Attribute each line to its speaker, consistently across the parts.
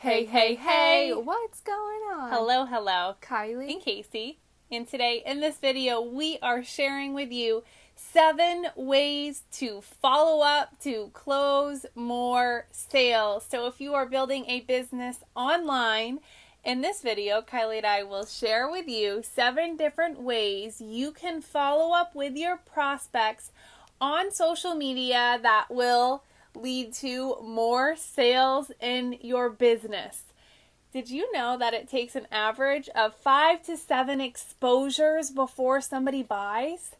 Speaker 1: Hey, hey, hey! What's going on?
Speaker 2: Hello,
Speaker 1: Kylie
Speaker 2: and Casey. And today in this video, we are sharing with you 7 ways to follow up to close more sales. So if you are building a business online, in this video, Kylie and I will share with you 7 different ways you can follow up with your prospects on social media that will lead to more sales in your business. Did you know that it takes an average of 5 to 7 exposures before somebody buys?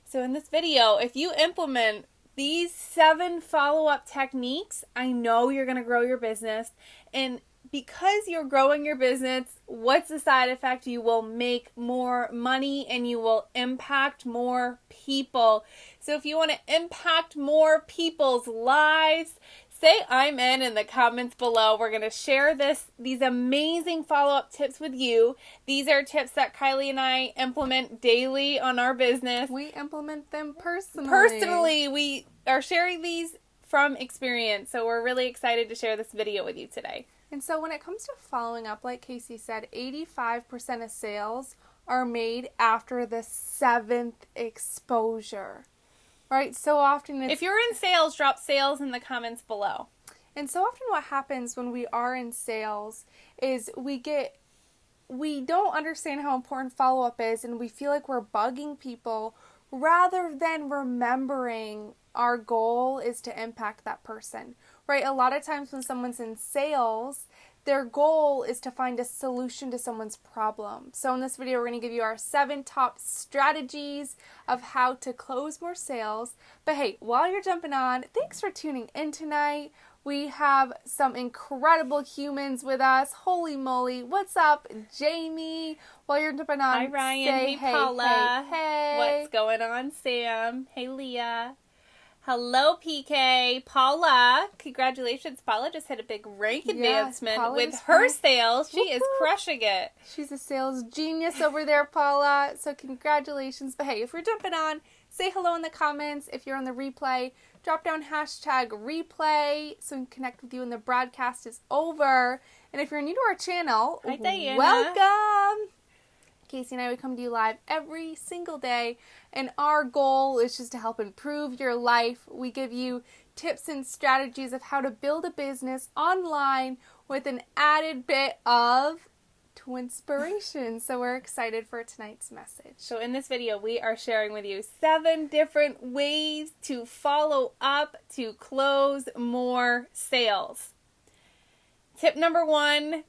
Speaker 2: So in this video, if you implement these 7 follow-up techniques, I know you're going to grow your business. And because you're growing your business, what's the side effect? You will make more money and you will impact more people. So if you want to impact more people's lives, say I'm in the comments below. We're going to share these amazing follow-up tips with you. These are tips that Kylie and I implement daily on our business.
Speaker 1: We implement them personally.
Speaker 2: Personally, we are sharing these from experience. So we're really excited to share this video with you today.
Speaker 1: And so when it comes to following up, like Casey said, 85% of sales are made after the 7th exposure. Right? So often
Speaker 2: if you're in sales, drop sales in the comments below.
Speaker 1: And so often what happens when we are in sales is we don't understand how important follow-up is, and we feel like we're bugging people rather than remembering our goal is to impact that person. Right? A lot of times when someone's in sales, their goal is to find a solution to someone's problem. So in this video, we're going to give you our 7 top strategies of how to close more sales. But hey, while you're jumping on, thanks for tuning in tonight. We have some incredible humans with us. Holy moly. What's up, Jamie? While you're jumping on,
Speaker 2: hi, Ryan.
Speaker 1: Say,
Speaker 2: hey, Paula.
Speaker 1: Hey.
Speaker 2: What's going on, Sam? Hey, Leah. Hello, PK. Paula. Congratulations. Paula just had a big rank advancement
Speaker 1: Paula
Speaker 2: with her sales. She is
Speaker 1: Woo-hoo.
Speaker 2: crushing it.
Speaker 1: She's a sales genius over there, Paula. So congratulations. But hey, if you're jumping on, say hello in the comments. If you're on the replay, drop down hashtag replay so we can connect with you when the broadcast is over. And if you're new to our channel,
Speaker 2: hi, Diana.
Speaker 1: Welcome. Casey and I, we come to you live every single day, and our goal is just to help improve your life. We give you tips and strategies of how to build a business online with an added bit of twinspiration. So we're excited for tonight's message.
Speaker 2: So in this video, we are sharing with you 7 different ways to follow up to close more sales. Tip number 1.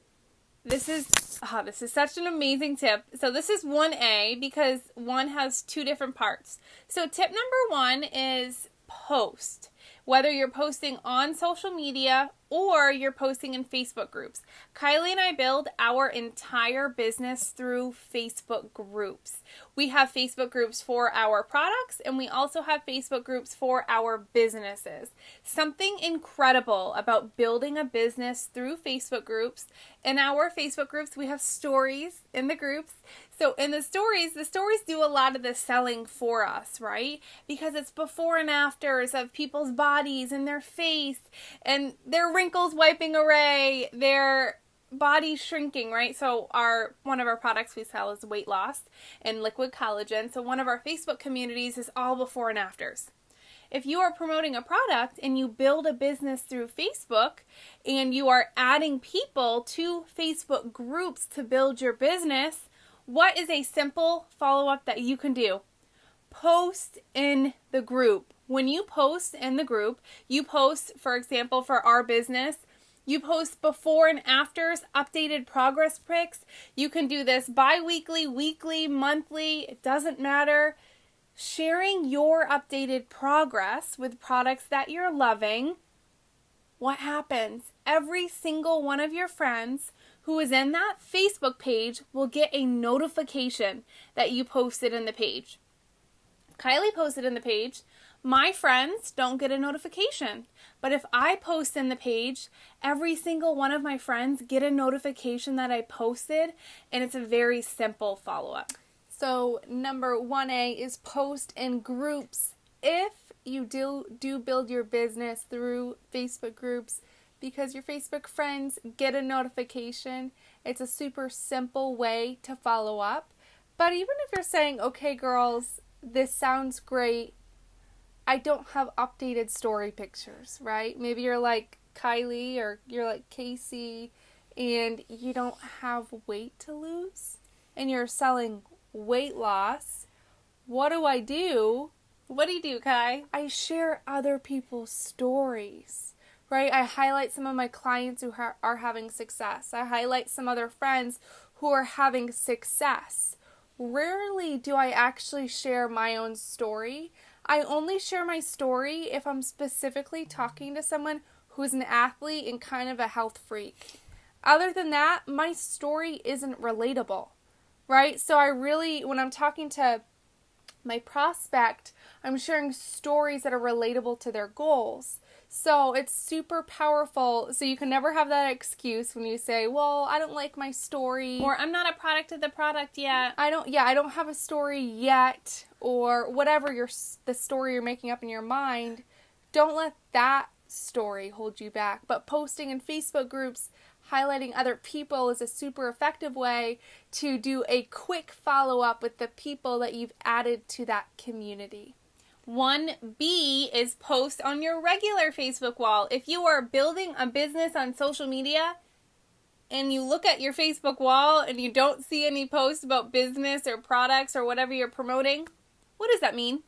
Speaker 2: This is such an amazing tip. So this is 1A because 1 has 2 different parts. So tip number 1 is post. Whether you're posting on social media or you're posting in Facebook groups. Kylie and I build our entire business through Facebook groups. We have Facebook groups for our products, and we also have Facebook groups for our businesses. Something incredible about building a business through Facebook groups. In our Facebook groups, we have stories in the groups. So in the stories do a lot of the selling for us, right? Because it's before and afters of people's bodies and their face and their wrinkles wiping away, their body shrinking, right? So one of our products we sell is weight loss and liquid collagen. So one of our Facebook communities is all before and afters. If you are promoting a product and you build a business through Facebook and you are adding people to Facebook groups to build your business, what is a simple follow-up that you can do? Post in the group. When you post in the group, you post, for example, for our business, you post before and afters, updated progress pics. You can do this bi-weekly, weekly, monthly, it doesn't matter. Sharing your updated progress with products that you're loving. What happens? Every single one of your friends who is in that Facebook page will get a notification that you posted in the page. Kylie posted in the page. My friends don't get a notification. But if I post in the page, every single one of my friends get a notification that I posted, and it's a very simple follow-up.
Speaker 1: So number 1A is post in groups. If you do build your business through Facebook groups, because your Facebook friends get a notification. It's a super simple way to follow up. But even if you're saying, okay, girls, this sounds great, I don't have updated story pictures, right? Maybe you're like Kylie or you're like Casey and you don't have weight to lose and you're selling weight loss. What do I do?
Speaker 2: What do you do, Kai?
Speaker 1: I share other people's stories, right? I highlight some of my clients who are having success. I highlight some other friends who are having success. Rarely do I actually share my own story. I only share my story if I'm specifically talking to someone who's an athlete and kind of a health freak. Other than that, my story isn't relatable, right? So I really, when I'm talking to my prospect, I'm sharing stories that are relatable to their goals. So it's super powerful. So you can never have that excuse when you say, well, I don't like my story.
Speaker 2: Or I'm not a product of the product yet.
Speaker 1: I don't have a story yet, or whatever the story you're making up in your mind. Don't let that story hold you back. But posting in Facebook groups, highlighting other people is a super effective way to do a quick follow-up with the people that you've added to that community.
Speaker 2: 1B is post on your regular Facebook wall. If you are building a business on social media and you look at your Facebook wall and you don't see any posts about business or products or whatever you're promoting, what does that mean?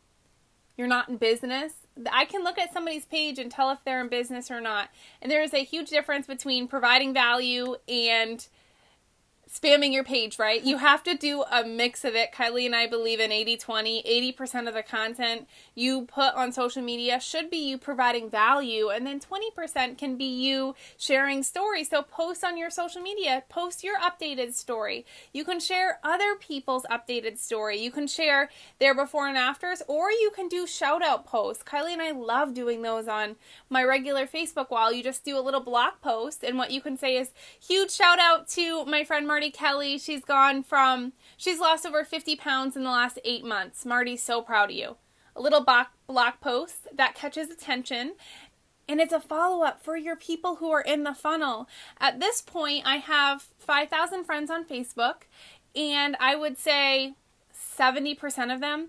Speaker 2: You're not in business? I can look at somebody's page and tell if they're in business or not. And there is a huge difference between providing value and spamming your page, right? You have to do a mix of it. Kylie and I believe in 80-20. 80% of the content you put on social media should be you providing value, and then 20% can be you sharing stories. So post on your social media. Post your updated story. You can share other people's updated story. You can share their before and afters, or you can do shout out posts. Kylie and I love doing those on my regular Facebook wall. You just do a little blog post, and what you can say is, huge shout out to my friend Marty Kelly. She's lost over 50 pounds in the last 8 months. Marty's so proud of you. A little blog post that catches attention, and it's a follow-up for your people who are in the funnel. At this point, I have 5,000 friends on Facebook, and I would say 70% of them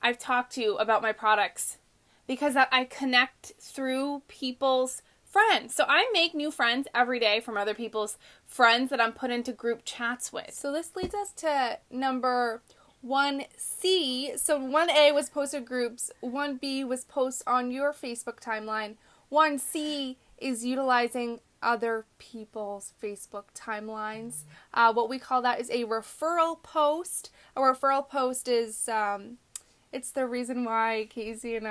Speaker 2: I've talked to about my products because I connect through people's friends. So I make new friends every day from other people's friends that I'm put into group chats with.
Speaker 1: So this leads us to number 1C. So 1A was posted groups. 1B was post on your Facebook timeline. 1C is utilizing other people's Facebook timelines. What we call that is a referral post. A referral post is, it's the reason why Casey and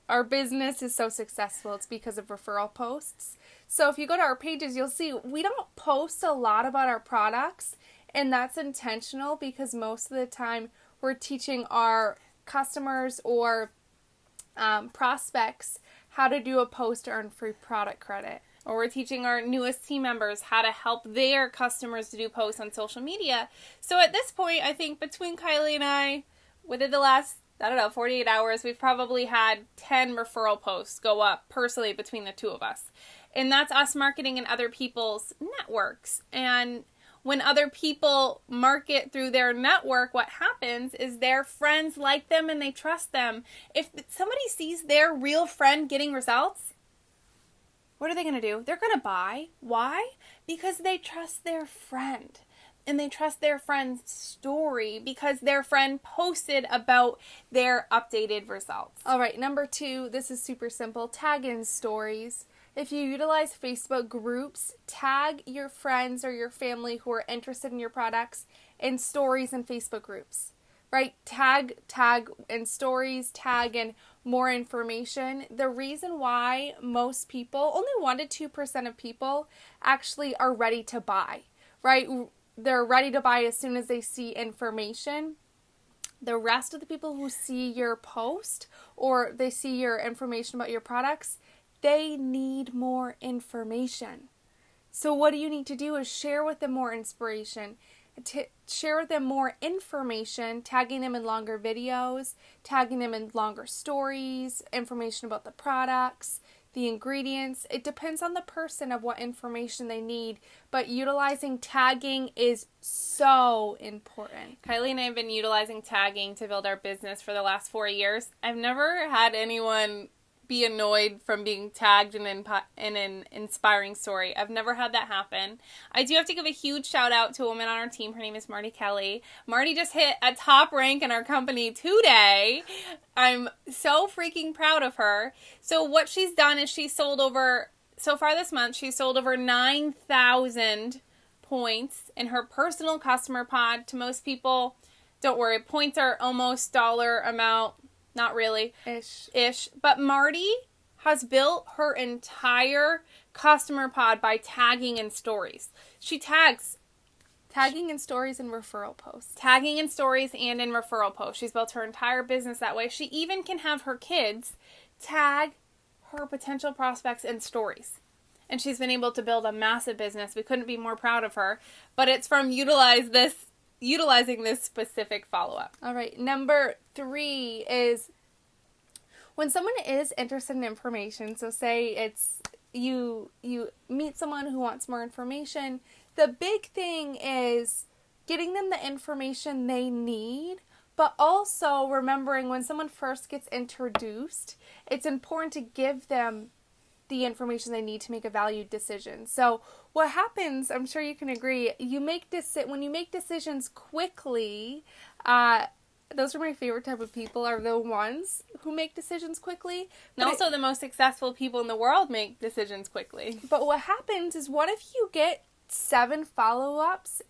Speaker 1: our business is so successful. It's because of referral posts. So if you go to our pages, you'll see we don't post a lot about our products, and that's intentional because most of the time we're teaching our customers or prospects how to do a post to earn free product credit.
Speaker 2: Or we're teaching our newest team members how to help their customers to do posts on social media. So at this point, I think between Kylie and I, within the last 48 hours, we've probably had 10 referral posts go up personally between the two of us. And that's us marketing in other people's networks. And when other people market through their network, what happens is their friends like them and they trust them. If somebody sees their real friend getting results, what are they going to do? They're going to buy. Why? Because they trust their friend. And they trust their friend's story because their friend posted about their updated results.
Speaker 1: All right, number 2, this is super simple. Tag in stories. If you utilize Facebook groups, tag your friends or your family who are interested in your products in stories in Facebook groups, right? Tag in stories, tag in more information. The reason why most people, only 1 to 2% of people actually are ready to buy, right? They're ready to buy as soon as they see information. The rest of the people who see your post or they see your information about your products, they need more information. So what do you need to do is share with them more inspiration, share with them more information, tagging them in longer videos, tagging them in longer stories, information about the products, the ingredients. It depends on the person of what information they need, but utilizing tagging is so important.
Speaker 2: Kylie and I have been utilizing tagging to build our business for the last 4 years. I've never had anyone be annoyed from being tagged in an inspiring story. I've never had that happen. I do have to give a huge shout out to a woman on our team. Her name is Marty Kelly. Marty just hit a top rank in our company today. I'm so freaking proud of her. So what she's done is so far this month, she's sold over 9,000 points in her personal customer pod. To most people, don't worry, points are almost dollar amount. Not really. Ish. But Marty has built her entire customer pod by tagging in stories. She tags.
Speaker 1: Tagging in stories and referral posts.
Speaker 2: Tagging in stories and in referral posts. She's built her entire business that way. She even can have her kids tag her potential prospects in stories. And she's been able to build a massive business. We couldn't be more proud of her. But it's from utilizing this specific follow-up.
Speaker 1: All right. Number 3 is when someone is interested in information. So say it's you meet someone who wants more information. The big thing is getting them the information they need, but also remembering when someone first gets introduced, it's important to give them the information they need to make a valued decision. So what happens, I'm sure you can agree, when you make decisions quickly, those are my favorite type of people, are the ones who make decisions quickly.
Speaker 2: And also the most successful people in the world make decisions quickly.
Speaker 1: But what happens is, what if you get 7 follow-ups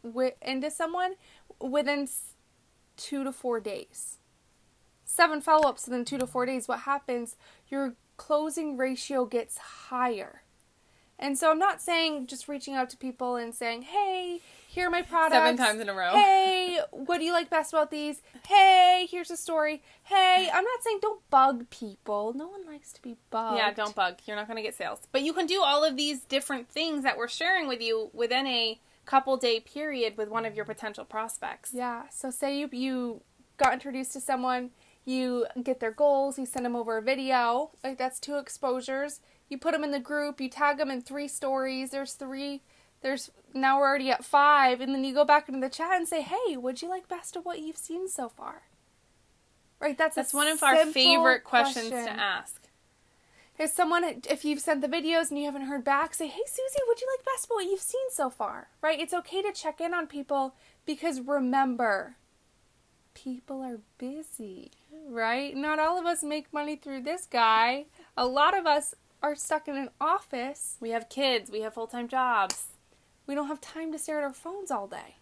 Speaker 1: into someone within 2 to 4 days? 7 follow-ups within 2 to 4 days. What happens? Your closing ratio gets higher. And so I'm not saying just reaching out to people and saying, hey, here are my products.
Speaker 2: 7 times in a row.
Speaker 1: Hey, what do you like best about these? Hey, here's a story. Hey, I'm not saying don't bug people. No one likes to be bugged.
Speaker 2: Yeah, don't bug. You're not going to get sales. But you can do all of these different things that we're sharing with you within a couple day period with one of your potential prospects.
Speaker 1: Yeah, so say you got introduced to someone, you get their goals, you send them over a video, like that's 2 exposures. You put them in the group, you tag them in 3 stories, now we're already at 5, and then you go back into the chat and say, hey, what'd you like best of what you've seen so far? Right, that's
Speaker 2: one of our favorite questions to ask.
Speaker 1: If you've sent the videos and you haven't heard back, say, hey, Susie, what'd you like best of what you've seen so far? Right, it's okay to check in on people, because remember, people are busy, right? Not all of us make money through this guy. A lot of us are stuck in an office.
Speaker 2: We have kids. We have full-time jobs.
Speaker 1: We don't have time to stare at our phones all day.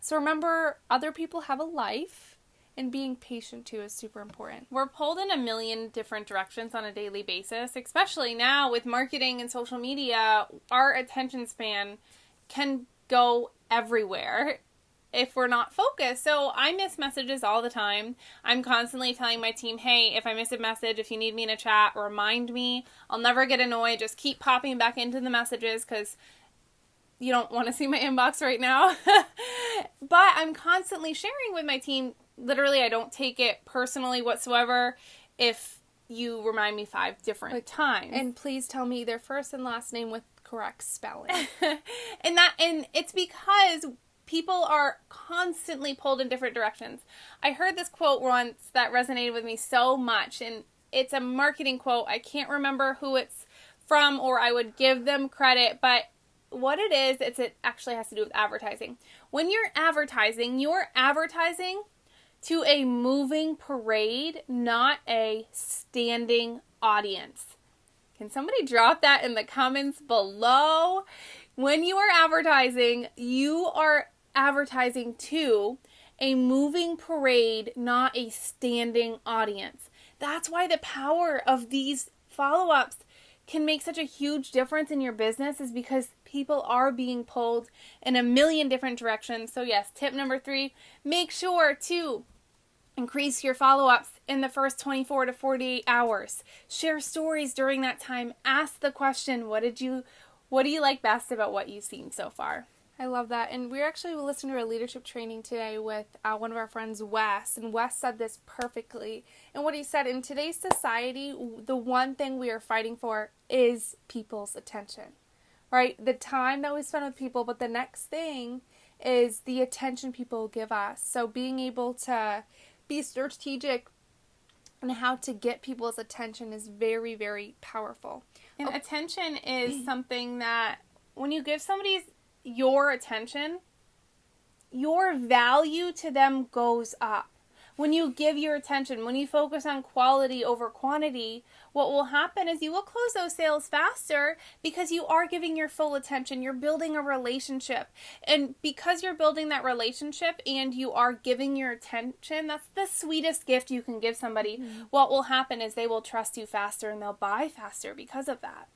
Speaker 1: So remember, other people have a life, and being patient too is super important.
Speaker 2: We're pulled in a million different directions on a daily basis, especially now with marketing and social media. Our attention span can go everywhere if we're not focused. So I miss messages all the time. I'm constantly telling my team, hey, if I miss a message, if you need me in a chat, remind me. I'll never get annoyed. Just keep popping back into the messages because you don't want to see my inbox right now. But I'm constantly sharing with my team. Literally, I don't take it personally whatsoever if you remind me 5 different times.
Speaker 1: And please tell me their first and last name with correct spelling.
Speaker 2: and it's because people are constantly pulled in different directions. I heard this quote once that resonated with me so much, and it's a marketing quote. I can't remember who it's from, or I would give them credit, but what it is, it actually has to do with advertising. When you're advertising to a moving parade, not a standing audience. Can somebody drop that in the comments below? When you are advertising, you are advertising to a moving parade, not a standing audience. That's why the power of these follow-ups can make such a huge difference in your business, is because people are being pulled in a million different directions. So yes, tip number 3, make sure to increase your follow-ups in the first 24 to 48 hours. Share stories during that time. Ask the question, what do you like best about what you've seen so far?
Speaker 1: I love that. And we actually listened to a leadership training today with one of our friends, Wes. And Wes said this perfectly. And what he said, in today's society, the one thing we are fighting for is people's attention, right? The time that we spend with people. But the next thing is the attention people give us. So being able to be strategic and how to get people's attention is very, very powerful.
Speaker 2: And attention is something that when you give somebody your attention, your value to them goes up. When you give your attention, when you focus on quality over quantity, what will happen is you will close those sales faster because you are giving your full attention. You're building a relationship. And because you're building that relationship and you are giving your attention, that's the sweetest gift you can give somebody. Mm-hmm. What will happen is they will trust you faster and they'll buy faster because of that.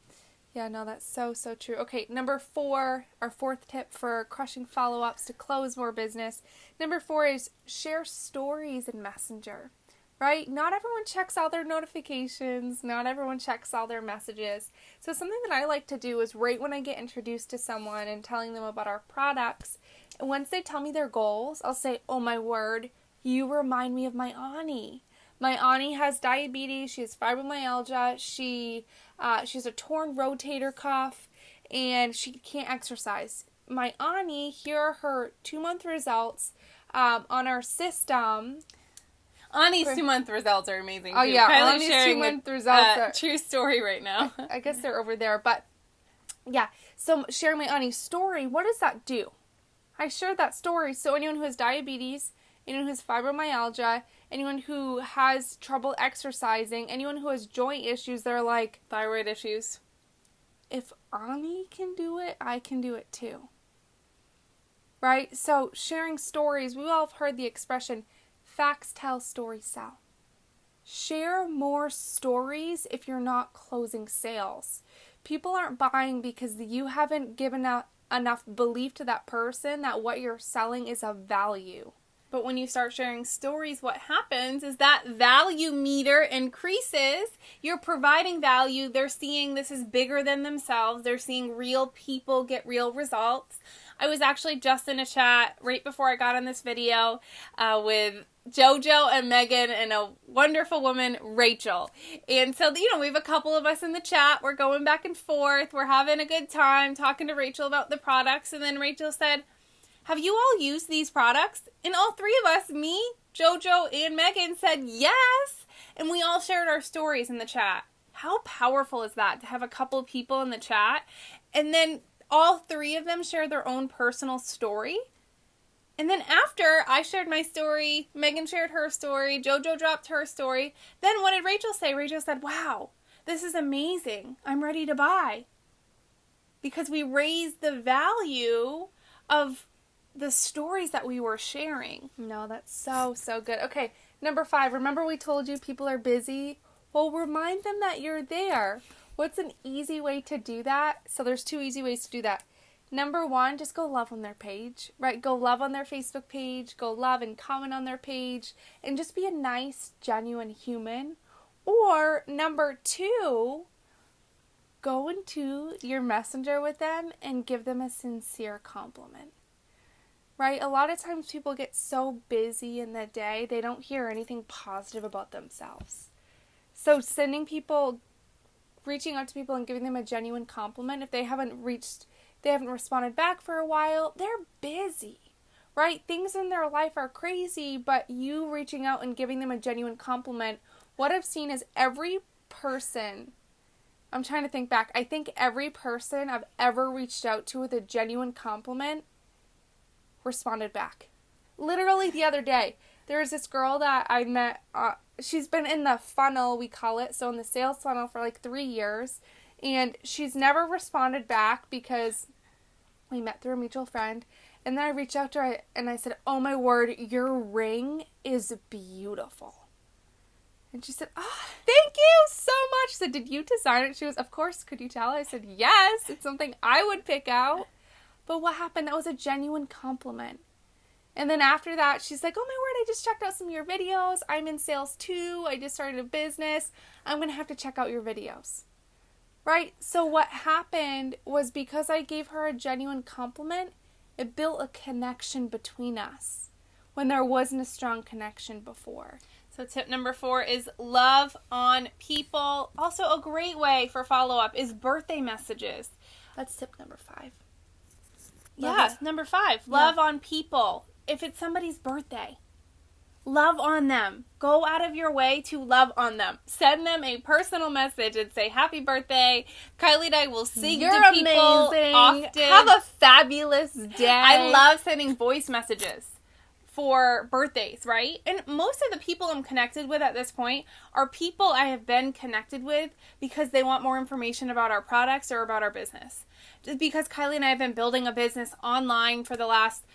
Speaker 1: Yeah, no, that's so, so true. Okay, number 4, our fourth tip for crushing follow-ups to close more business. Number 4 is share stories in Messenger, right? Not everyone checks all their notifications. Not everyone checks all their messages. So something that I like to do is right when I get introduced to someone and telling them about our products, and once they tell me their goals, I'll say, oh my word, you remind me of my Ani. My Ani has diabetes, she has fibromyalgia, she has a torn rotator cuff, and she can't exercise. My Ani, here are her 2-month results on our system.
Speaker 2: Ani's 2-month results are amazing, too.
Speaker 1: Oh, yeah,
Speaker 2: Kylie's
Speaker 1: Ani's
Speaker 2: sharing
Speaker 1: 2-month results are...
Speaker 2: true story right now.
Speaker 1: I guess they're over there, but yeah. So sharing my Ani's story, what does that do? I shared that story, so anyone who has diabetes, anyone who has fibromyalgia, anyone who has trouble exercising, anyone who has joint issues, they're like...
Speaker 2: Thyroid issues.
Speaker 1: If Ani can do it, I can do it too. Right? So sharing stories, we all have heard the expression, facts tell, stories sell. Share more stories if you're not closing sales. People aren't buying because you haven't given enough belief to that person that what you're selling is of value.
Speaker 2: But when you start sharing stories, what happens is that value meter increases. You're providing value. They're seeing this is bigger than themselves. They're seeing real people get real results. I was actually just in a chat right before I got on this video with JoJo and Megan and a wonderful woman, Rachel. And so, we have a couple of us in the chat. We're going back and forth. We're having a good time talking to Rachel about the products. And then Rachel said, have you all used these products? And all 3 of us, me, JoJo, and Megan, said yes. And we all shared our stories in the chat. How powerful is that to have a couple of people in the chat? And then all 3 of them share their own personal story. And then after I shared my story, Megan shared her story, JoJo dropped her story. Then what did Rachel say? Rachel said, wow, this is amazing. I'm ready to buy. Because we raised the value of the stories that we were sharing.
Speaker 1: No, that's so, so good. Okay, number 5. Remember we told you people are busy? Well, remind them that you're there. What's an easy way to do that? So there's 2 easy ways to do that. Number 1, just go love on their page, right? Go love on their Facebook page. Go love and comment on their page. And just be a nice, genuine human. Or number 2, go into your messenger with them and give them a sincere compliment. Right? A lot of times people get so busy in the day, they don't hear anything positive about themselves. So reaching out to people and giving them a genuine compliment, if they haven't responded back for a while, they're busy. Right? Things in their life are crazy, but you reaching out and giving them a genuine compliment, what I've seen is every person, I'm trying to think back, I think every person I've ever reached out to with a genuine compliment responded back. Literally the other day, there was this girl that I met, she's been in the funnel, we call it, so in the sales funnel for like 3 years, and she's never responded back because we met through a mutual friend, and then I reached out to her and I said, oh my word, your ring is beautiful. And she said, oh, thank you so much. She said, did you design it? She goes, of course, could you tell? I said, yes, it's something I would pick out. But what happened? That was a genuine compliment. And then after that, she's like, oh my word, I just checked out some of your videos. I'm in sales too. I just started a business. I'm going to have to check out your videos. Right? So what happened was because I gave her a genuine compliment, It built a connection between us when there wasn't a strong connection before.
Speaker 2: So tip number 4 is love on people. Also a great way for follow-up is birthday messages.
Speaker 1: That's tip number 5.
Speaker 2: Yeah, number 5. Love on people. If it's somebody's birthday, love on them. Go out of your way to love on them. Send them a personal message and say, happy birthday. Kylie and I will sing to people
Speaker 1: amazing.
Speaker 2: often.
Speaker 1: Have a fabulous day.
Speaker 2: I love sending voice messages for birthdays, right? And most of the people I'm connected with at this point are people I have been connected with because they want more information about our products or about our business. Just because Kylie and I have been building a business online for the last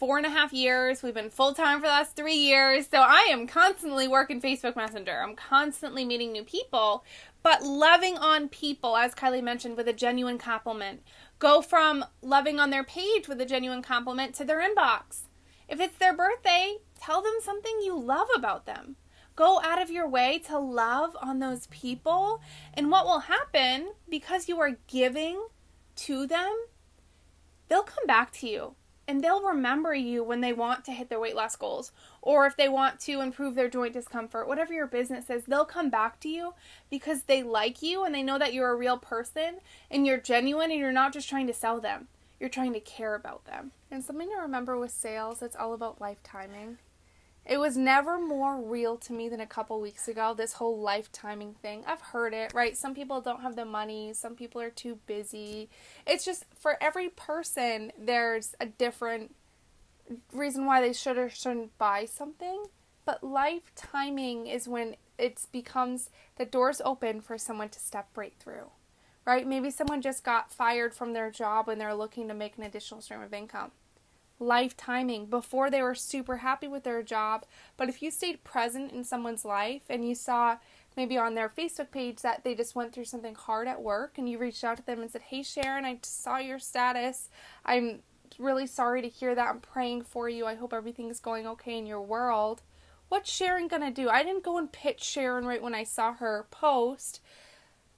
Speaker 2: 4.5 years. We've been full-time for the last 3 years. So I am constantly working Facebook Messenger. I'm constantly meeting new people. But loving on people, as Kylie mentioned, with a genuine compliment. Go from loving on their page with a genuine compliment to their inbox. If it's their birthday, tell them something you love about them. Go out of your way to love on those people. And what will happen, because you are giving to them, they'll come back to you. And they'll remember you when they want to hit their weight loss goals. Or if they want to improve their joint discomfort. Whatever your business is, they'll come back to you because they like you and they know that you're a real person and you're genuine and you're not just trying to sell them. You're trying to care about them.
Speaker 1: And something to remember with sales, it's all about life timing. It was never more real to me than a couple weeks ago, this whole life timing thing. I've heard it, right? Some people don't have the money. Some people are too busy. It's just, for every person, there's a different reason why they should or shouldn't buy something. But life timing is when it becomes, the door's open for someone to step right through, right? Maybe someone just got fired from their job and they're looking to make an additional stream of income. Life timing. Before, they were super happy with their job, but if you stayed present in someone's life and you saw maybe on their Facebook page that they just went through something hard at work and you reached out to them and said, hey Sharon, I saw your status. I'm really sorry to hear that. I'm praying for you. I hope everything's going okay in your world. What's Sharon gonna do? I didn't go and pitch Sharon right when I saw her post.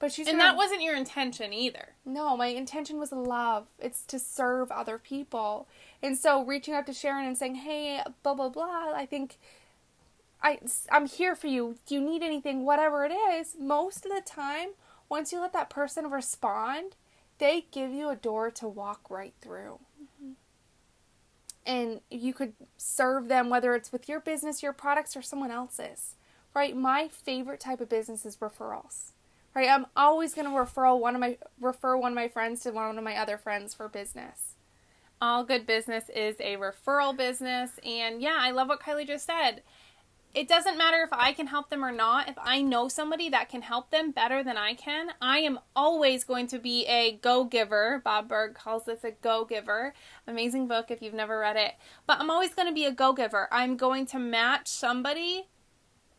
Speaker 1: But
Speaker 2: that wasn't your intention either.
Speaker 1: No, my intention was love. It's to serve other people. And so reaching out to Sharon and saying, hey, blah, blah, blah, I think I'm here for you. Do you need anything? Whatever it is, most of the time, once you let that person respond, they give you a door to walk right through. Mm-hmm. And you could serve them, whether it's with your business, your products, or someone else's. Right? My favorite type of business is referrals. Right, I'm always going to refer one of my friends to one of my other friends for business.
Speaker 2: All good business is a referral business. And yeah, I love what Kylie just said. It doesn't matter if I can help them or not. If I know somebody that can help them better than I can, I am always going to be a go-giver. Bob Berg calls this a go-giver. Amazing book if you've never read it. But I'm always going to be a go-giver. I'm going to match somebody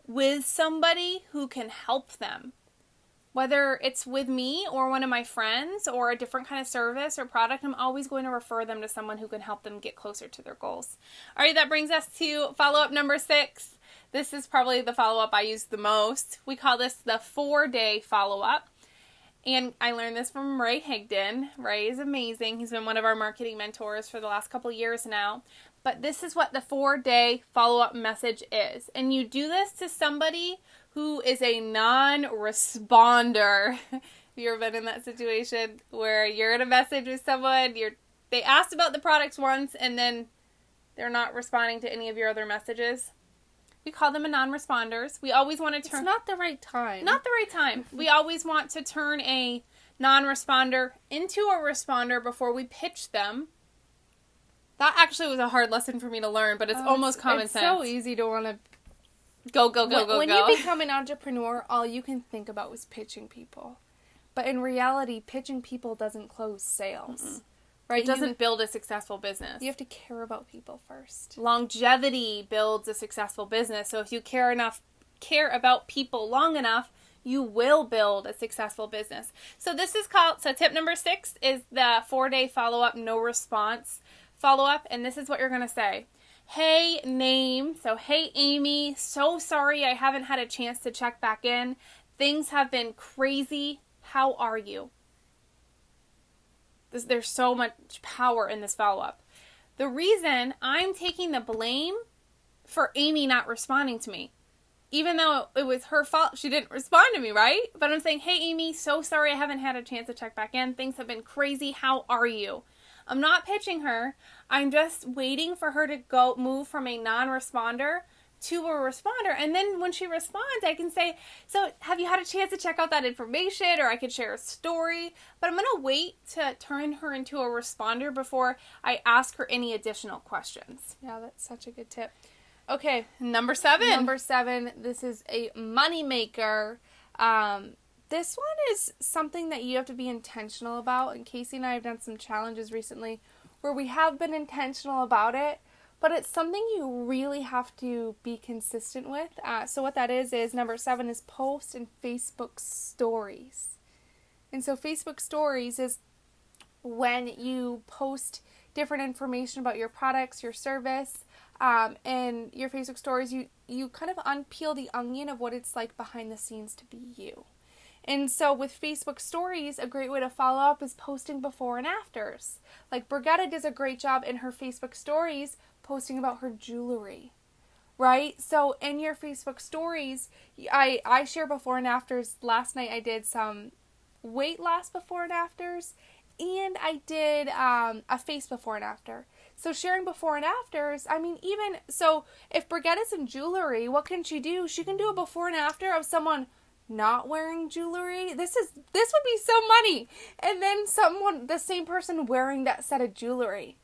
Speaker 2: with somebody who can help them. Whether it's with me or one of my friends or a different kind of service or product, I'm always going to refer them to someone who can help them get closer to their goals. All right, that brings us to follow-up number 6. This is probably the follow-up I use the most. We call this the 4-day follow-up. And I learned this from Ray Higdon. Ray is amazing. He's been one of our marketing mentors for the last couple years now. But this is what the 4-day follow-up message is. And you do this to somebody who is a non-responder. Have you ever been in that situation where you're in a message with someone, they asked about the products once, and then they're not responding to any of your other messages? We call them a non-responders. We always want to turn...
Speaker 1: It's not the right time.
Speaker 2: Not the right time. We always want to turn a non-responder into a responder before we pitch them. That actually was a hard lesson for me to learn, but it's almost common sense.
Speaker 1: It's so easy to want to
Speaker 2: go.
Speaker 1: When you become an entrepreneur, all you can think about is pitching people. But in reality, pitching people doesn't close sales. Mm-mm. Right?
Speaker 2: It doesn't build a successful business.
Speaker 1: You have to care about people first.
Speaker 2: Longevity builds a successful business. So if you care about people long enough, you will build a successful business. So tip number 6 is the 4-day follow-up, no response follow-up. And this is what you're going to say. Hey, name. So, hey, Amy. So sorry I haven't had a chance to check back in. Things have been crazy. How are you? there's so much power in this follow-up. The reason I'm taking the blame for Amy not responding to me, even though it was her fault, she didn't respond to me, right? But I'm saying, hey, Amy, so sorry I haven't had a chance to check back in. Things have been crazy. How are you? I'm not pitching her. I'm just waiting for her to move from a non-responder to a responder. And then when she responds, I can say, so have you had a chance to check out that information? Or I could share a story. But I'm going to wait to turn her into a responder before I ask her any additional questions.
Speaker 1: Yeah, that's such a good tip. Okay.
Speaker 2: Number 7.
Speaker 1: Number 7, this is a money maker. This one is something that you have to be intentional about. And Casey and I have done some challenges recently where we have been intentional about it, but it's something you really have to be consistent with. So what that is number 7 is post in Facebook stories. And so Facebook stories is when you post different information about your products, your service, and your Facebook stories, you kind of unpeel the onion of what it's like behind the scenes to be you. And so with Facebook stories, a great way to follow up is posting before and afters. Like Brigetta does a great job in her Facebook stories posting about her jewelry, right? So in your Facebook stories, I share before and afters. Last night I did some weight loss before and afters, and I did a face before and after. So sharing before and afters, I mean, even, so if Brigetta's in jewelry, what can she do? She can do a before and after of someone not wearing jewelry. This would be so money. And then the same person wearing that set of jewelry.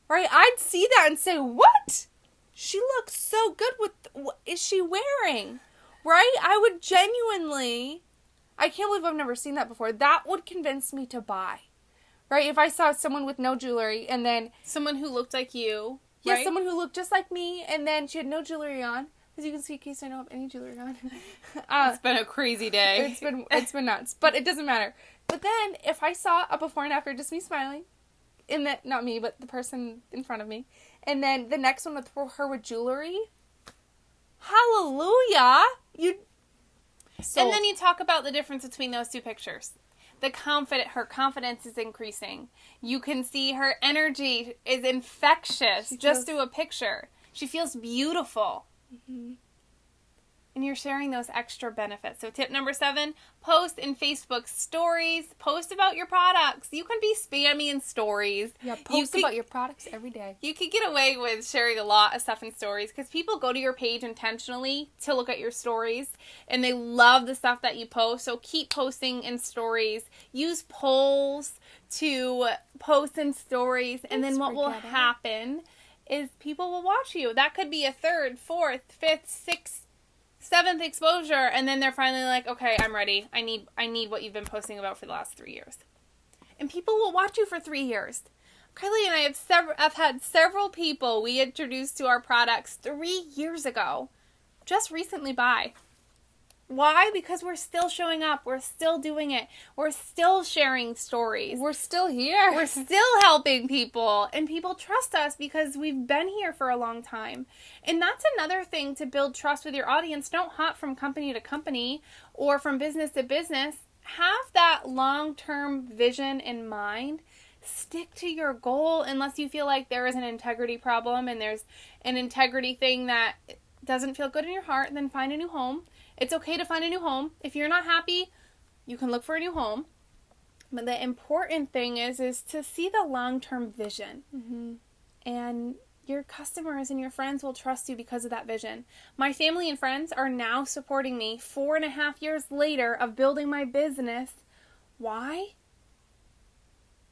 Speaker 1: Right? I'd see that and say, what? She looks so good with, what is she wearing? Right? I would genuinely, I can't believe I've never seen that before. That would convince me to buy. Right? If I saw someone with no jewelry and then
Speaker 2: someone who looked like you.
Speaker 1: Yeah,
Speaker 2: right?
Speaker 1: Someone who looked just like me and then she had no jewelry on. As you can see, in case I don't have any jewelry on.
Speaker 2: It's been a crazy day.
Speaker 1: It's been nuts. But it doesn't matter. But then, if I saw a before and after, just me smiling, not me, but the person in front of me, and then the next one with her with jewelry, hallelujah!
Speaker 2: And then you talk about the difference between those two pictures. Her confidence is increasing. You can see her energy is infectious just through a picture. She feels beautiful. Mm-hmm. And you're sharing those extra benefits. So tip number 7, post in Facebook stories. Post about your products. You can be spammy in stories.
Speaker 1: Yeah, post about your products every day.
Speaker 2: You could get away with sharing a lot of stuff in stories because people go to your page intentionally to look at your stories. And they love the stuff that you post. So keep posting in stories. Use polls to post in stories. And then what will happen is people will watch you. That could be a 3rd, 4th, 5th, 6th, 7th exposure, and then they're finally like, okay, I'm ready. I need what you've been posting about for the last 3 years. And people will watch you for 3 years. Kylie and I have had several people we introduced to our products 3 years ago just recently buy. Why? Because we're still showing up. We're still doing it. We're still sharing stories.
Speaker 1: We're still here.
Speaker 2: We're still helping people. And people trust us because we've been here for a long time. And that's another thing to build trust with your audience. Don't hop from company to company or from business to business. Have that long-term vision in mind. Stick to your goal unless you feel like there is an integrity problem and there's an integrity thing that doesn't feel good in your heart, then find a new home. It's okay to find a new home. If you're not happy, you can look for a new home. But the important thing is to see the long-term vision. Mm-hmm. And your customers and your friends will trust you because of that vision. My family and friends are now supporting me 4.5 years later of building my business. Why?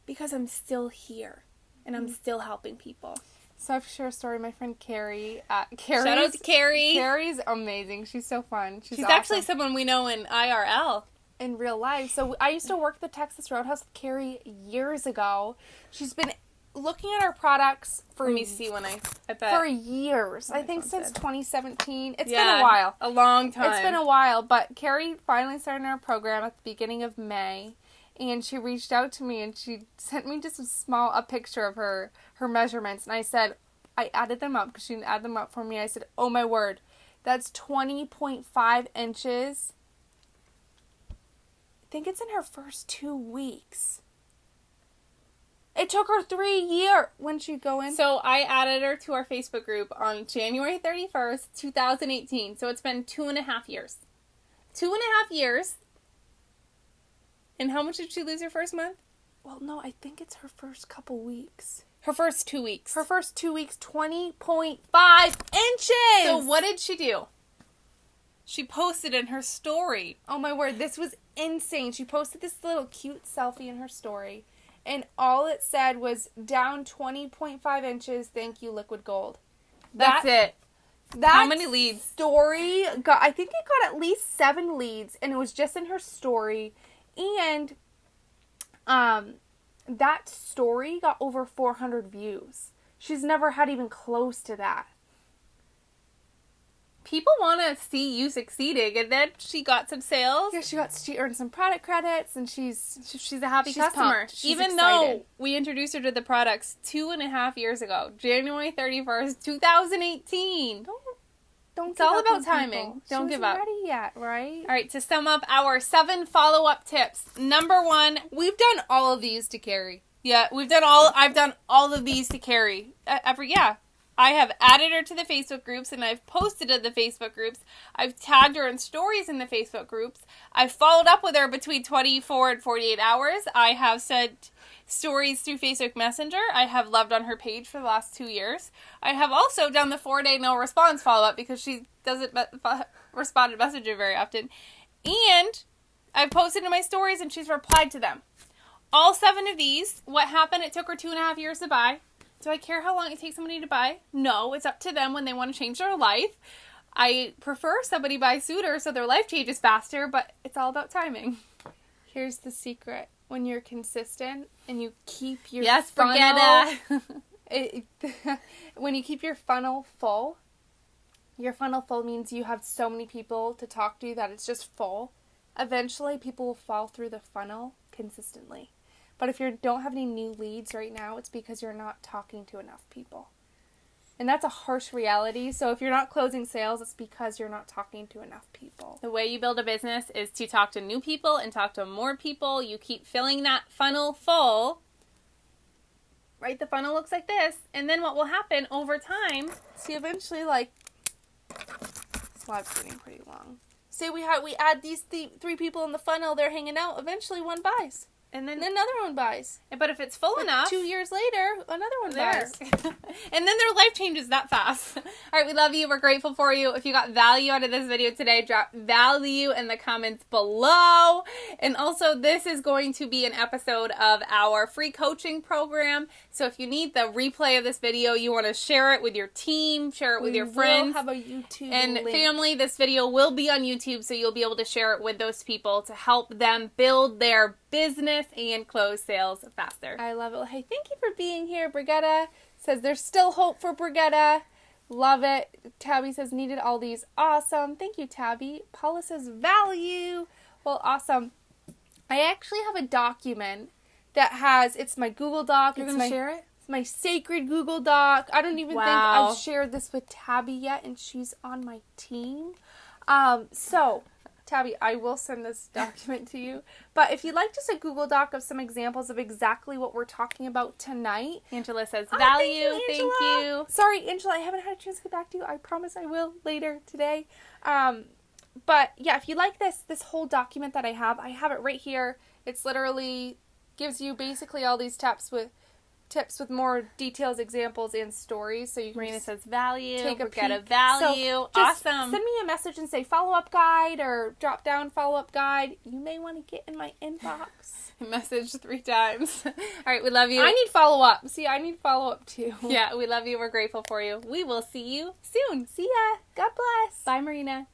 Speaker 2: Because I'm still here and I'm still helping people.
Speaker 1: So I have to share a story. My friend Carrie.
Speaker 2: Shout out to Carrie.
Speaker 1: Carrie's amazing. She's so fun. She's awesome.
Speaker 2: Actually someone we know in IRL.
Speaker 1: In real life. So I used to work the Texas Roadhouse with Carrie years ago. She's been looking at our products for...
Speaker 2: Let me see when I bet.
Speaker 1: For years. I think since 2017. It's been a while.
Speaker 2: A long time.
Speaker 1: It's been a while. But Carrie finally started our program at the beginning of May. And she reached out to me and she sent me just a picture of her measurements. And I said, I added them up because she didn't add them up for me. I said, oh my word, that's 20.5 inches. I think it's in her first 2 weeks. It took her 3 years. When she go in?
Speaker 2: So I added her to our Facebook group on January 31st, 2018. So it's been 2.5 years. 2.5 years. And how much did she lose her first month?
Speaker 1: Well, no, I think it's her first couple weeks.
Speaker 2: Her first 2 weeks.
Speaker 1: Her first 2 weeks, 20.5 inches!
Speaker 2: So what did she do? She posted in her story.
Speaker 1: Oh my word, this was insane. She posted this little cute selfie in her story, and all it said was, down 20.5 inches, thank you, Liquid Gold.
Speaker 2: That's it. How many leads?
Speaker 1: Story got, I think it got at least 7 leads, and it was just in her story. And that story got over 400 views. She's never had even close to that.
Speaker 2: People want to see you succeeding, and then she got some sales.
Speaker 1: Yeah, she earned some product credits, and she's
Speaker 2: a happy customer.
Speaker 1: pumped. She's
Speaker 2: Even
Speaker 1: excited.
Speaker 2: though we introduced her to the products 2.5 years ago, January 31st, 2018.
Speaker 1: Don't
Speaker 2: It's
Speaker 1: give
Speaker 2: all
Speaker 1: up
Speaker 2: about
Speaker 1: on
Speaker 2: timing.
Speaker 1: people.
Speaker 2: Don't
Speaker 1: She
Speaker 2: give
Speaker 1: wasn't
Speaker 2: up.
Speaker 1: ready yet, right?
Speaker 2: All right, to sum up our 7 follow-up tips. Number 1,
Speaker 1: We've done all of these to Carrie.
Speaker 2: yeah, I've done all of these to Carrie. I have added her to the Facebook groups, and I've posted to the Facebook groups. I've tagged her in stories in the Facebook groups. I've followed up with her between 24 and 48 hours. I have sent stories through Facebook Messenger. I have loved on her page for the last 2 years. I have also done the 4-day no response follow-up because she doesn't respond to Messenger very often. And I've posted in my stories, and she's replied to them. All 7 of these, what happened, it took her 2.5 years to buy. Do I care how long it takes somebody to buy? No, it's up to them when they want to change their life. I prefer somebody buy sooner so their life changes faster, but it's all about timing.
Speaker 1: Here's the secret. When you're consistent and you keep your
Speaker 2: Yes,
Speaker 1: funnel...
Speaker 2: Brigitta.
Speaker 1: When you keep your funnel full means you have so many people to talk to that it's just full. Eventually, people will fall through the funnel consistently. But if you don't have any new leads right now, it's because you're not talking to enough people. And that's a harsh reality. So if you're not closing sales, it's because you're not talking to enough people.
Speaker 2: The way you build a business is to talk to new people and talk to more people. You keep filling that funnel full. Right? The funnel looks like this. And then what will happen over time?
Speaker 1: See, eventually, this live's getting pretty long. Say we add these 3 people in the funnel, they're hanging out. Eventually, one buys.
Speaker 2: And then
Speaker 1: another one buys.
Speaker 2: But if it's full enough...
Speaker 1: 2 years later, another one buys.
Speaker 2: And then their life changes that fast. All right, we love you. We're grateful for you. If you got value out of this video today, drop value in the comments below. And also, this is going to be an episode of our free coaching program. So if you need the replay of this video, you want to share it with your team, share it with your friends.
Speaker 1: We'll have a YouTube
Speaker 2: and
Speaker 1: link.
Speaker 2: family. This video will be on YouTube, so you'll be able to share it with those people to help them build their business and close sales faster.
Speaker 1: I love it. Hey, thank you for being here. Brigitta says there's still hope for Brigitta. Love it. Tabby says needed all these. Awesome. Thank you, Tabby. Paula says value. Well, awesome. I actually have a document that has, it's my Google Doc.
Speaker 2: You're going to share it?
Speaker 1: It's my sacred Google Doc. I don't even think I've shared this with Tabby yet, and she's on my team. So, Tabby, I will send this document to you. But if you'd like just a Google Doc of some examples of exactly what we're talking about tonight.
Speaker 2: Angela says value. Thank you.
Speaker 1: Sorry, Angela, I haven't had a chance to get back to you. I promise I will later today. But yeah, if you like this whole document that I have it right here. It's literally gives you basically all these tips with more details, examples, and stories. So you can
Speaker 2: Marina says value.
Speaker 1: Take a
Speaker 2: Get a
Speaker 1: peek.
Speaker 2: value.
Speaker 1: So just
Speaker 2: awesome.
Speaker 1: Send me a message and say follow-up guide or drop down follow-up guide. You may want to get in my inbox.
Speaker 2: Message 3 times. All right, we love you.
Speaker 1: I need follow-up. See, I need follow-up too.
Speaker 2: Yeah, we love you. We're grateful for you. We will see you soon.
Speaker 1: See ya. God bless.
Speaker 2: Bye, Marina.